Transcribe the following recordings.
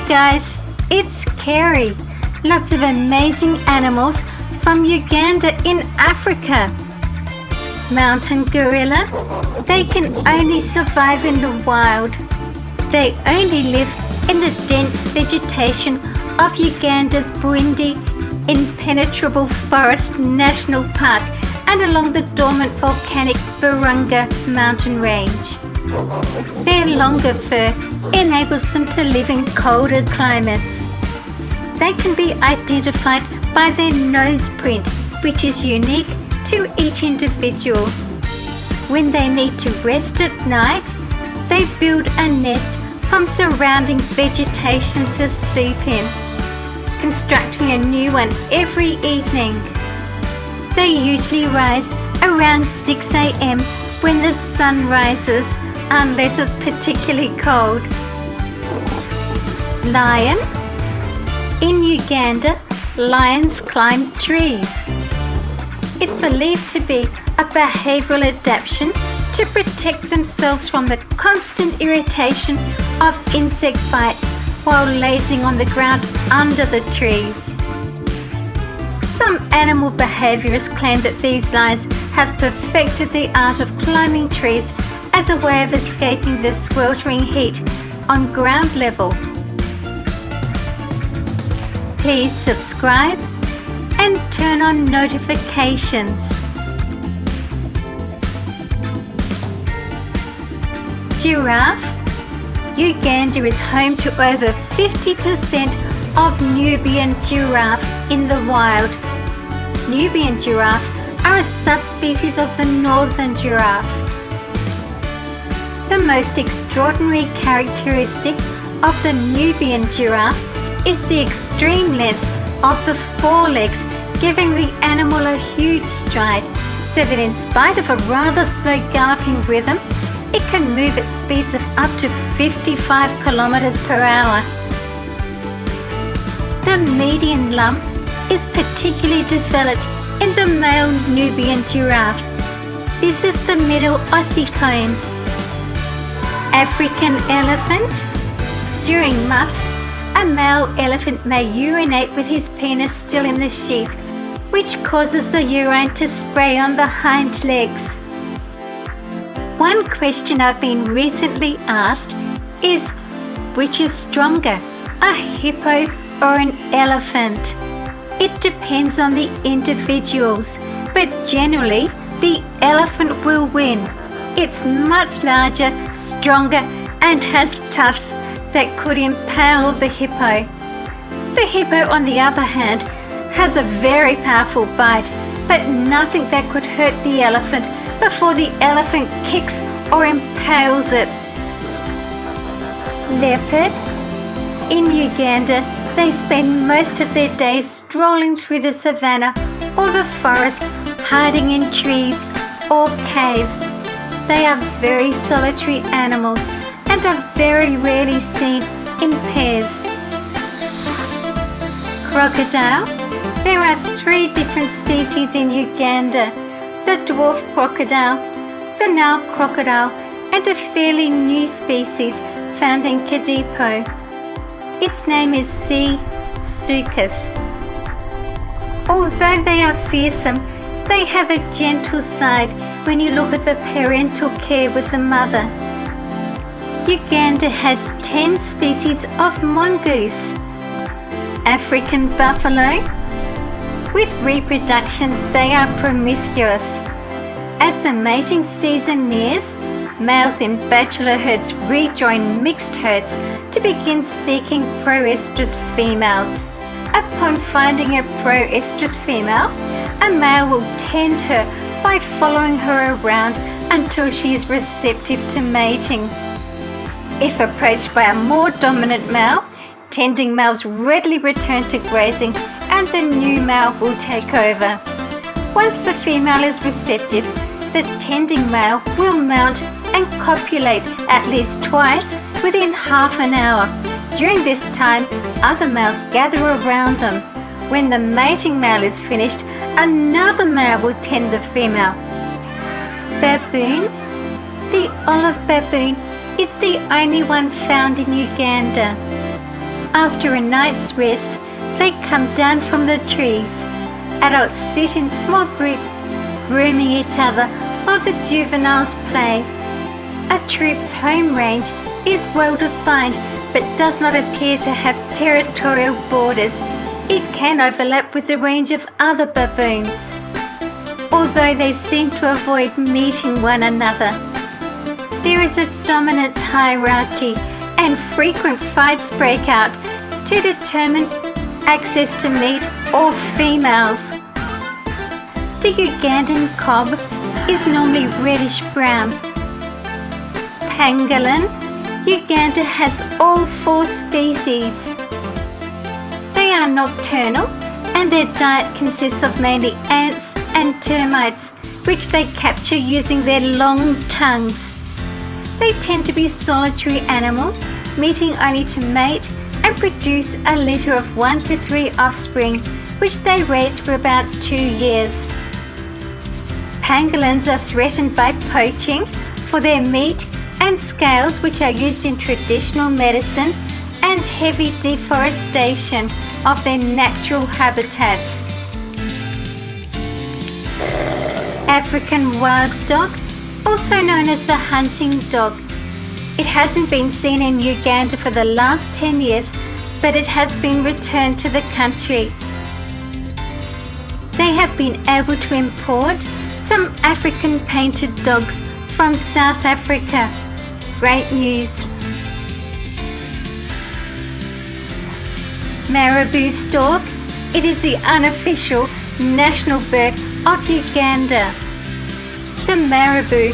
guys, it's Kerry. Lots of amazing animals from Uganda in Africa. Mountain gorilla. They can only survive in the wild. They only live in the dense vegetation of Uganda's Bwindi Impenetrable Forest National Park and along the dormant volcanic Virunga mountain range. Their longer fur enables them to live in colder climates. They can be identified by their nose print, which is unique to each individual. When they need to rest at night, they build a nest from surrounding vegetation to sleep in, constructing a new one every evening. They usually rise around 6 a.m. when the sun rises, unless it's particularly cold. Lion. In Uganda, lions climb trees. It's believed to be a behavioural adaptation to protect themselves from the constant irritation of insect bites while lazing on the ground under the trees. Some animal behaviourists claim that these lions have perfected the art of climbing trees as a way of escaping the sweltering heat on ground level. Please subscribe and turn on notifications. Giraffe. Uganda is home to over 50% of Nubian giraffe in the wild. Nubian giraffe are a subspecies of the northern giraffe. The most extraordinary characteristic of the Nubian giraffe is the extreme length of the forelegs, giving the animal a huge stride, so that in spite of a rather slow galloping rhythm, it can move at speeds of up to 55 kilometers per hour. The median lump is particularly developed in the male Nubian giraffe. This is the middle ossicone. African elephant. During musth, a male elephant may urinate with his penis still in the sheath, which causes the urine to spray on the hind legs. One question I've been recently asked is, which is stronger, a hippo or an elephant? It depends on the individuals, but generally the elephant will win. It's much larger, stronger, and has tusks that could impale the hippo. The hippo, on the other hand, has a very powerful bite, but nothing that could hurt the elephant before the elephant kicks or impales it. Leopard. In Uganda, they spend most of their days strolling through the savannah or the forest, hiding in trees or caves. They are very solitary animals and are very rarely seen in pairs. Crocodile. There are 3 different species in Uganda: the dwarf crocodile, the Nile crocodile, and a fairly new species found in Kadipo. Its name is C. sucus. Although they are fearsome, they have a gentle side when you look at the parental care with the mother. Uganda has 10 species of mongoose. African buffalo. With reproduction, they are promiscuous. As the mating season nears, males in bachelor herds rejoin mixed herds to begin seeking proestrus females. Upon finding a proestrus female, a male will tend her by following her around until she is receptive to mating. If approached by a more dominant male, tending males readily return to grazing and the new male will take over. Once the female is receptive, the tending male will mount and copulate at least twice within half an hour. During this time, other males gather around them. When the mating male is finished, another male will tend the female. Baboon. The olive baboon is the only one found in Uganda. After a night's rest, they come down from the trees. Adults sit in small groups, grooming each other while the juveniles play. A troop's home range is well defined but does not appear to have territorial borders. It can overlap with the range of other baboons, although they seem to avoid meeting one another. There is a dominance hierarchy and frequent fights break out to determine access to meat or females. The Ugandan cob is normally reddish-brown. Pangolin, Uganda has all 4 species. They are nocturnal and their diet consists of mainly ants and termites, which they capture using their long tongues. They tend to be solitary animals, meeting only to mate and produce a litter of 1 to 3 offspring, which they raise for about 2 years. Pangolins are threatened by poaching for their meat and scales, which are used in traditional medicine, and heavy deforestation of their natural habitats. African wild dog, also known as the hunting dog. It hasn't been seen in Uganda for the last 10 years, but it has been returned to the country. They have been able to import some African painted dogs from South Africa. Great news. Marabou stork. It is the unofficial national bird of Uganda. The marabou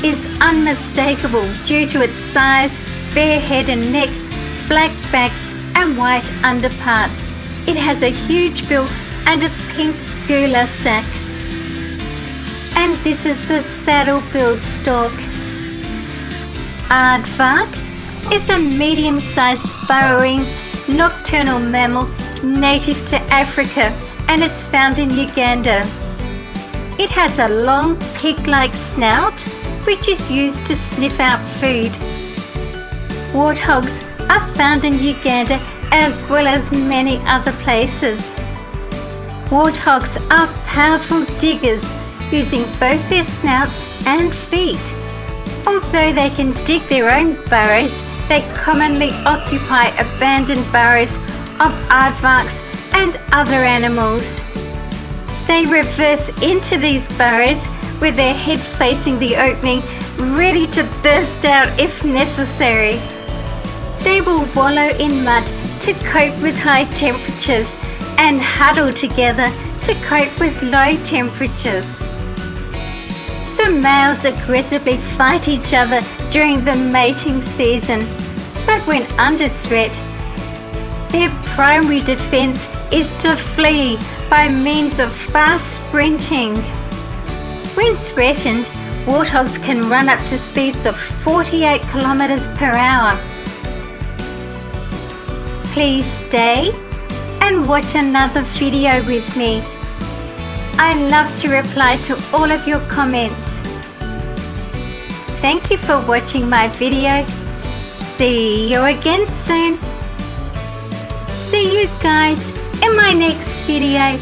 is unmistakable due to its size, bare head and neck, black back and white underparts. It has a huge bill and a pink gular sac. And this is the saddle-billed stork. Aardvark is a medium-sized burrowing nocturnal mammal native to Africa, and it's found in Uganda. It has a long pig-like snout which is used to sniff out food. Warthogs are found in Uganda as well as many other places. Warthogs are powerful diggers, using both their snouts and feet. Although they can dig their own burrows, they commonly occupy abandoned burrows of aardvarks and other animals. They reverse into these burrows with their head facing the opening, ready to burst out if necessary. They will wallow in mud to cope with high temperatures and huddle together to cope with low temperatures. The males aggressively fight each other during the mating season, but when under threat, their primary defense is to flee by means of fast sprinting. When threatened, warthogs can run up to speeds of 48 kilometers per hour. Please stay and watch another video with me. I love to reply to all of your comments. Thank you for watching my video. See you again soon. See you guys in my next video.